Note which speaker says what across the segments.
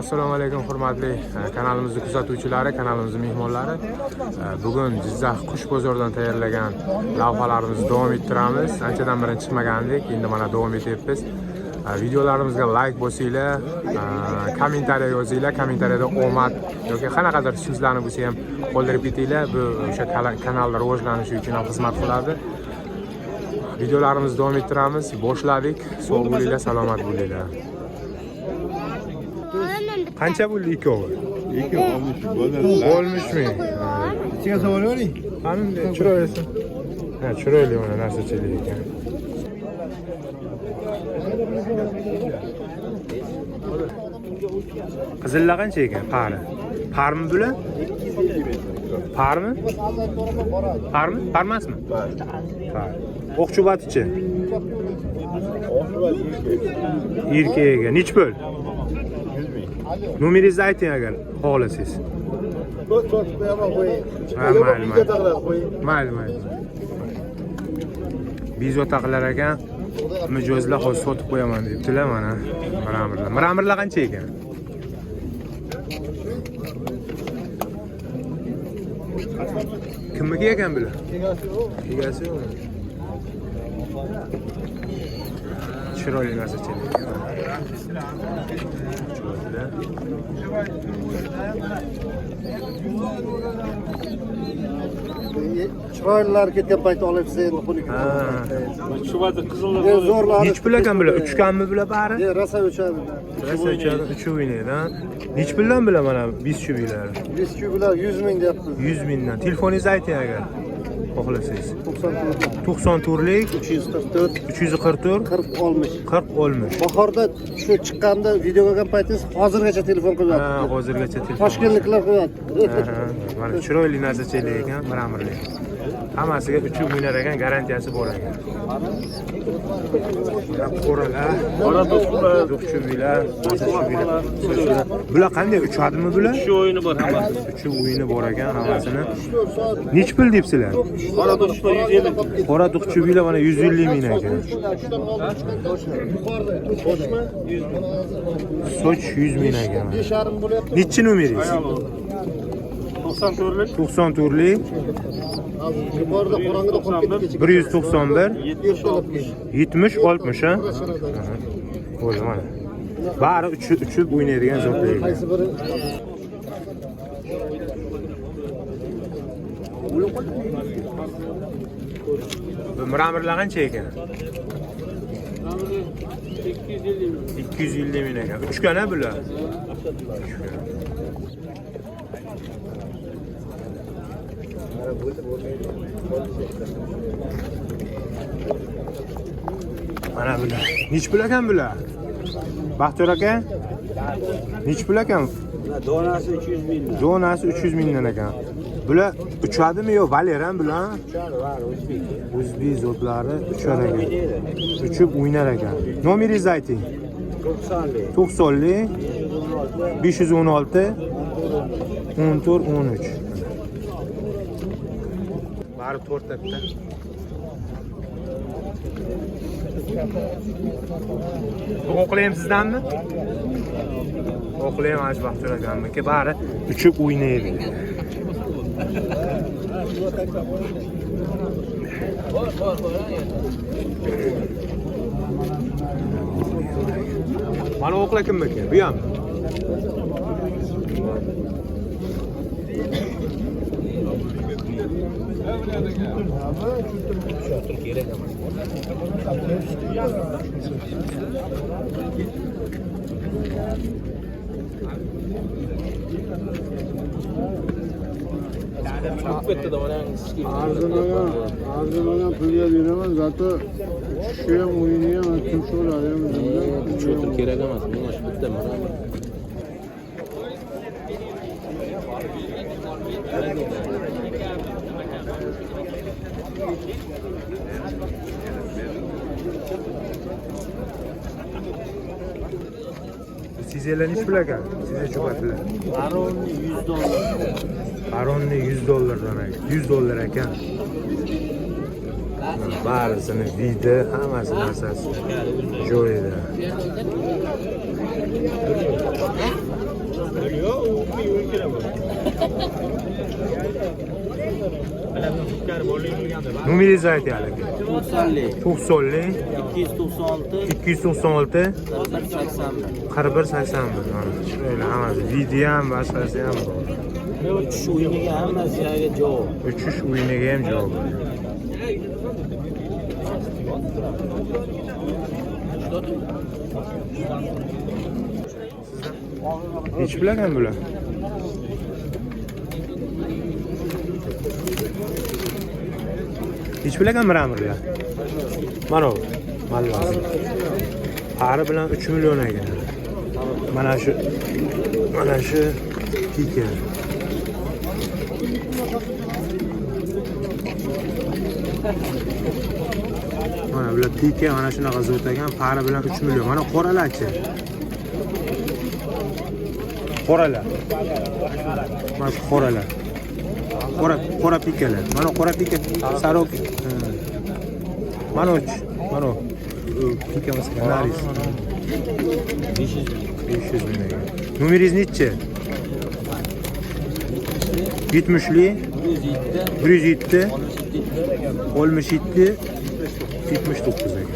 Speaker 1: Assalomu alaykum hurmatli kanalimizni kuzatuvchilari, kanalimizning mehmonlari. Bugun Jizzax qush bozoridan tayyorlagan lavhalarimizni davom ettiramiz. Anchadan beri chiqmagandik, endi mana davom etyapmiz. Videolarimizga like bosinglar, kommentariya yozinglar, kommentariyada omad yoki qanaqadir so'zlarni bo'lsa ham qoldirib ketinglar. Bu o'sha kanalda rivojlanishi uchun ham xizmat qiladi. Videolarimizni davom ettiramiz. Boshladik. Sog' bo'linglar, salomat bo'linglar. Qancha bo'ldi ikkovi?
Speaker 2: İki olmuş.
Speaker 1: Olmushmi?
Speaker 2: İçine savuruyor.
Speaker 1: Hanım chiroyli. Ha, chiroyli mana narsachilik ekan. Qizillar qancha ekan? Qari. Parmi bular? Parmi? Parmi? Parmasmi? Par. O'qchubatichi. Erkak. Nech bo'l? Nomeringizni ayting agar xohlasangiz. Mayli. Bezovta qilar ekan. Mijozlar hozir sotib qo'yaman debdilar mana. Miramirlar. Miramirlar qancha ekan? Kimniki ekan bular? Egasi yo'qmi? Chiroyli narsachilik.
Speaker 2: Chiroylilar ketgan paytda olib siz endi qo'ying.
Speaker 3: Shubada qizillar
Speaker 2: Zo'rlar.
Speaker 1: Nech pul ekan bular? 3 kanmi bular bari?
Speaker 2: Rosa o'chadi.
Speaker 1: Rosa o'chadi, 3 o'ynaydi. Nech puldan bular mana biz chubilar?
Speaker 2: Biz kubilar 100 ming deyapmiz.
Speaker 1: 100 mingdan. Telefoningizni ayting agar xohlasangiz.
Speaker 2: 94
Speaker 1: 94lik
Speaker 2: 344
Speaker 1: 344
Speaker 2: 40 olmuş.
Speaker 1: 40 olmuş.
Speaker 2: Bahorda shu chiqqanda video ko'rgan paytingiz hozirgacha telefon
Speaker 1: Ha,
Speaker 2: qilyapti.
Speaker 1: hozirgacha telefon.
Speaker 2: Toshkentliklar qilyapti.
Speaker 1: Mana chiroyli narsachilik ekan, miramirlik. Hammasiga 3 o'ynar ekan, garantiyasi bor ekan. Qo'ralar,
Speaker 3: qora do'stlar,
Speaker 1: do'qchubilar, narsachibilar. Bular qanday uchadimi bular?
Speaker 3: shu o'yini bor hammasi.
Speaker 1: 3 o'yini bor ekan hammasini. Nech pul debsizlar?
Speaker 3: Qora do'stlar 150.
Speaker 1: Qora do'qchubilar mana 150 ming ekan. Soch 100 ming ekan.
Speaker 2: 5,5 bo'lyapti.
Speaker 1: Nechi nomeringiz?
Speaker 3: 94lik
Speaker 1: 94lik
Speaker 2: Yuqorida qorong'ida qolib ketdi.
Speaker 1: 191
Speaker 2: 70
Speaker 1: 70 60 ha? Bo'ldi mana. Bari uchib o'ynaydigan zotlar.
Speaker 2: Qaysi biri?
Speaker 1: Bu miramirlar qancha ekan? 250 ming ekan. 3 kana bular. Mana bular. Nech pul ekan bular? Baxtiyor aka? Nech pul ekan?
Speaker 3: Donasi 300 ming.
Speaker 1: Donasi 300 mingdan ekan. Bular uchadimi yo valer bular? O'zbek zotlari uchar ekan. Uchib o'ynar ekan. Nomeringizni ayting. 90lik 516 14 13. Bari to'rttada. Bu o'qlayam sizdanmi? O'qlayam ash vaqt ekanmi? Bari uchib o'ynaydi. Mana o'qla kimniki? Bu ham.
Speaker 2: Arzulagan pulga beraman, zato shu ham o'yini ham tumshuqlari ham
Speaker 3: Cho'tir kerak emas, mana shu bitta mana.
Speaker 1: Sizlar nech pul ekan? Sizlar cho'patlar.
Speaker 3: Aronni 100 dollar.
Speaker 1: Aronni 100 dollardan ekan. 100 dollar ekan. Barisini vidi, hammasi narsasi joyida. Numeringizni ayting.
Speaker 3: 90'lik,
Speaker 1: 90lik
Speaker 3: 296,
Speaker 1: 296
Speaker 3: 4181.
Speaker 1: 4181. Şöyle hammasi video ham boshqasi ham bor.
Speaker 3: Uchish o'yiniga hammasiga javob.
Speaker 1: Uchish o'yiniga ham javob. Hiç bilagan bular. Hiç bilagan miramirlar. Mana bu malvasi. Qari bilan 3 million ekan. Mana shu tiki. Mana bular tiki, mana shunaqa zo't ekan. Qari bilan 3 million. Mana qoralarchi. Qoralar. Mana shu qoralar. Qora pikalar. Mana qora pika sarok. Mana pika masalan naris. 500 ming. Numeringiz nechi? 70li 107 67 79 ekan.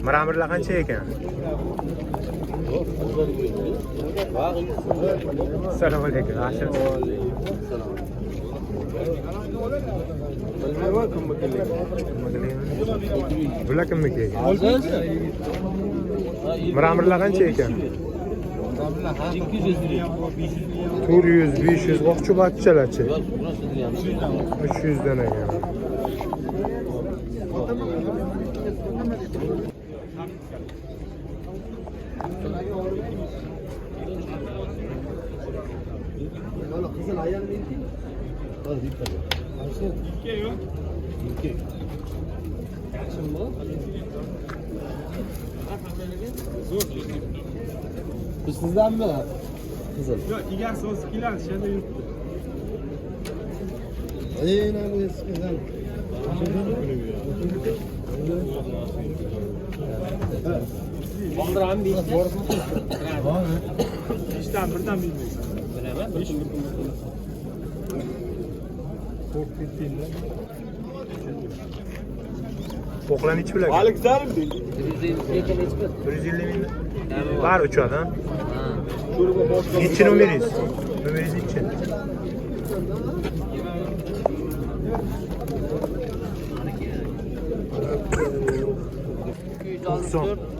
Speaker 1: Miramirlar qancha ekan? Assalomu alaykum. Bular kimniki ekan? Miramirlar qancha ekan? 400, 500, oqchi bachchalarchi? 300 dan ekan.
Speaker 3: Bu sizden mi? Kızıl.
Speaker 4: Yok, igar so'z keladi, shunda yuribdi.
Speaker 2: bu eskidan.
Speaker 3: Bandıran bir işte.
Speaker 4: Ishdan birdan bilmaysan.
Speaker 3: Bilaman.
Speaker 1: O'qlan ichi bilan.
Speaker 4: Aleksarim deydi.
Speaker 1: 150 ming. Var uchadi. Nechi numeringiz? Numeringiz nechi?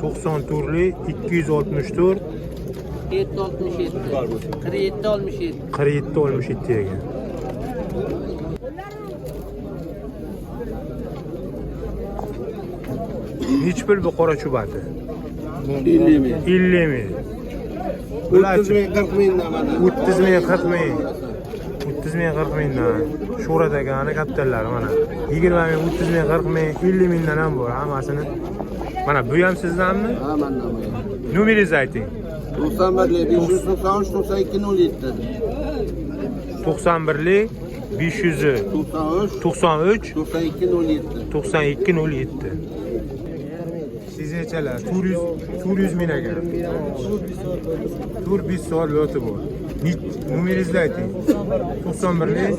Speaker 1: 94li 264
Speaker 3: 767. 47 67.
Speaker 1: 47 67 ekan. Nechi pul bu qora chubati?
Speaker 2: 50 ming.
Speaker 1: 50 ming.
Speaker 2: 30 ming 40 mingdan mana.
Speaker 1: 30 ming 40 ming. 30 ming 40 mingdan. Sho'rada gani kattalar mana. 20 ming 30 ming 40 ming 50 mingdan ham bor hammasini. Mana bu ham sizdanmi?
Speaker 2: Ha, mendan bu.
Speaker 1: Numeringizni ayting.
Speaker 2: 91 593 92 07.
Speaker 1: 91 500
Speaker 2: 93
Speaker 1: 93
Speaker 2: 92 07.
Speaker 1: 92 07. Siz nechalar? 400 ming ekan. 4 soat o'ti bor. Numeringizni ayting. 91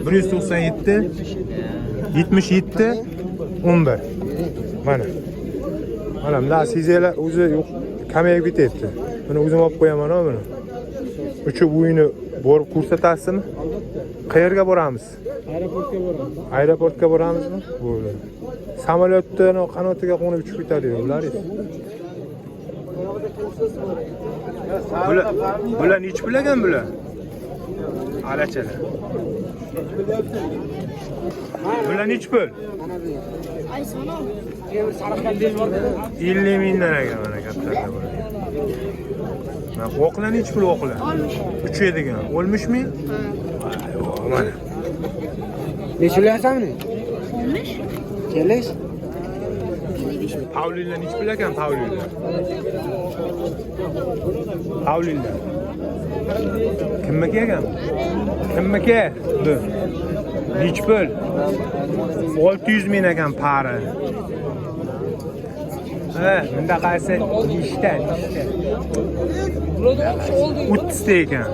Speaker 1: 197 77 11. Mana. Mana bunday sizlar o'zi kamayib ketyapti. Buni o'zim olib qo'yaman buni. Uchib uyini borib ko'rsatasizmi? Qayerga boramiz?
Speaker 4: Aeroportga boramiz.
Speaker 1: Aeroportga boramizmi? Bo'ldi. Samolyotdan qanotiga qo'nib uchib ketadi ular. Bular nechi bilagan bular? Alachalar. Bular nechi pul? 50 mingdan ekan mana kattalar bor. Mana o'qlar nechi pul o'qlar? Uchadigan. O'lmishmi? Mana.
Speaker 5: Nechi bilasanmi? 10. Kelish?
Speaker 1: Pavlinlar nech pul ekan Pavlinlar? Pavlinlar. Kimniki ekan? Kimniki? Bu. Nech pul? 600 ming ekan pari. Bunda qaysi nechta? 30 ta ekan.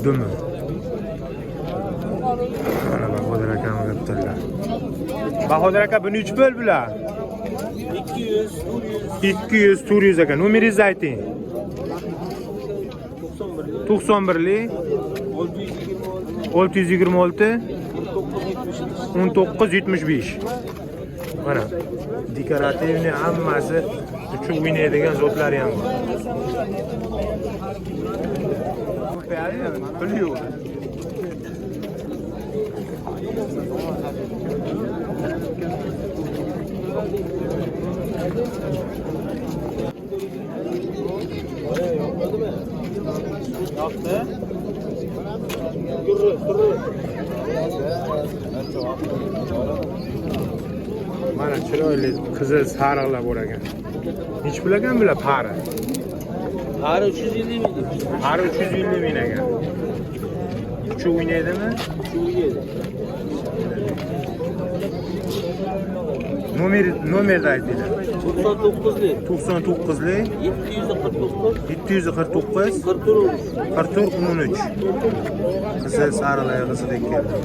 Speaker 1: Dumi. Mana Bahodir akam debdilar. Bahodir aka bu nech pul bular? 200, 400 ekan. Nomeringizni ayting. 91lik 626 1975. Mana dekorativni hammasi uchun o'ynaydigan zotlari ham bor. Pul yo'q. Mana chiroyli qizil sariqlar bor ekan. Nech pul ekan bular pari?
Speaker 3: Pari 350 ming.
Speaker 1: Pari 350 ming ekan. Uchu o'ynaydimi? Nomerni aytinglar.
Speaker 3: 99lik
Speaker 1: 99lik
Speaker 3: 749
Speaker 1: 749 44 13. Qizil sariqlar qizidek keldi.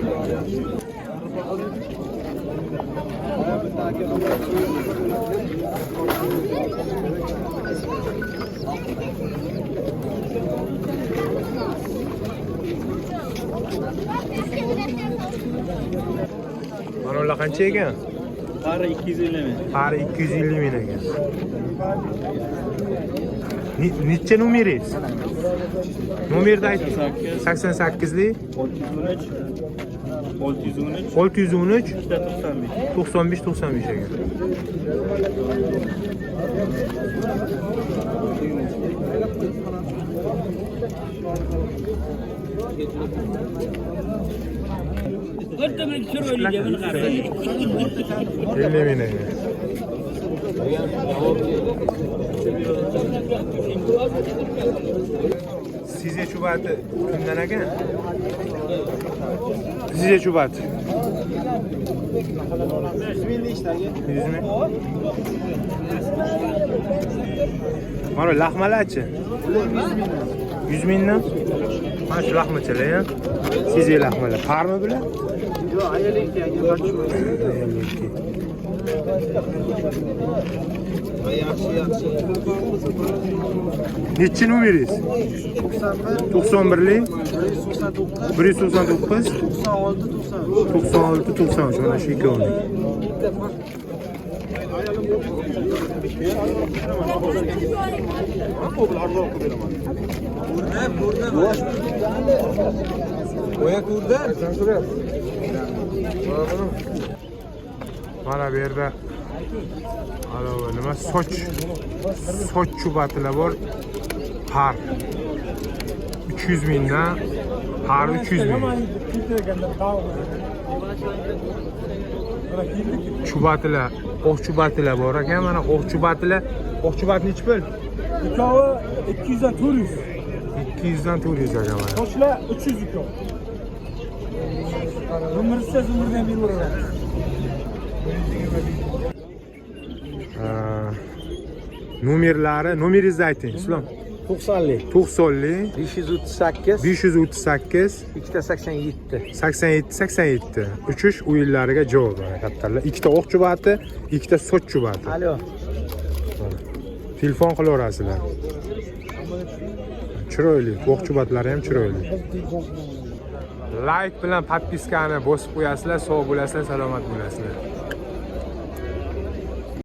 Speaker 1: Mana ular qancha ekan?
Speaker 3: Pari 250 ming.
Speaker 1: Pari 250 ming ekan. Necha nomeringiz? Nomerni ayting. 88lik 613 95 95 ekan.
Speaker 3: O'rtamlik chiroyliga buni qarang.
Speaker 1: 50 ming ekan. Sizga chubati kimdan ekan? Sizga chubati 100 ming. Mana lahmalarchi? 100 mingdan. Mana shu lahmachalar ham. Sizga lahmalar parmi bular?
Speaker 2: Yo'q, ayoliki aka,
Speaker 1: Ayoliki.
Speaker 2: yaxshi.
Speaker 1: Nechi nomeringiz? 91lik 199 96 93. Mana shu ikkovini. Mana bu yerda nima soch chubatilar bor. Par 300 mingdan par 300 ming. Chubatilar, oq chubatilar bor ekan. Mana oq chubatilar, oq chubat nechi pul?
Speaker 4: İkavı 200'den 400.
Speaker 1: 200 dan 400 ekan mana.
Speaker 4: Koçla 300 ikavı. Zımırsa zımırdan bir vurur.
Speaker 1: Nomeringizni ayting, Islom.
Speaker 3: 90lik
Speaker 1: 90lik
Speaker 3: 538
Speaker 1: 538
Speaker 3: 287.
Speaker 1: 87 uchish o'yinlariga javob beradilar. Ikkita oq chubati, ikkita soch chubati.
Speaker 3: Alo.
Speaker 1: Telefon qilaverasizlar. Chiroyli, oq chubatlari ham chiroyli. Like bilan podpiskani bosib qo'yasizlar, sog' bo'lasizlar, salomat bo'lasizlar.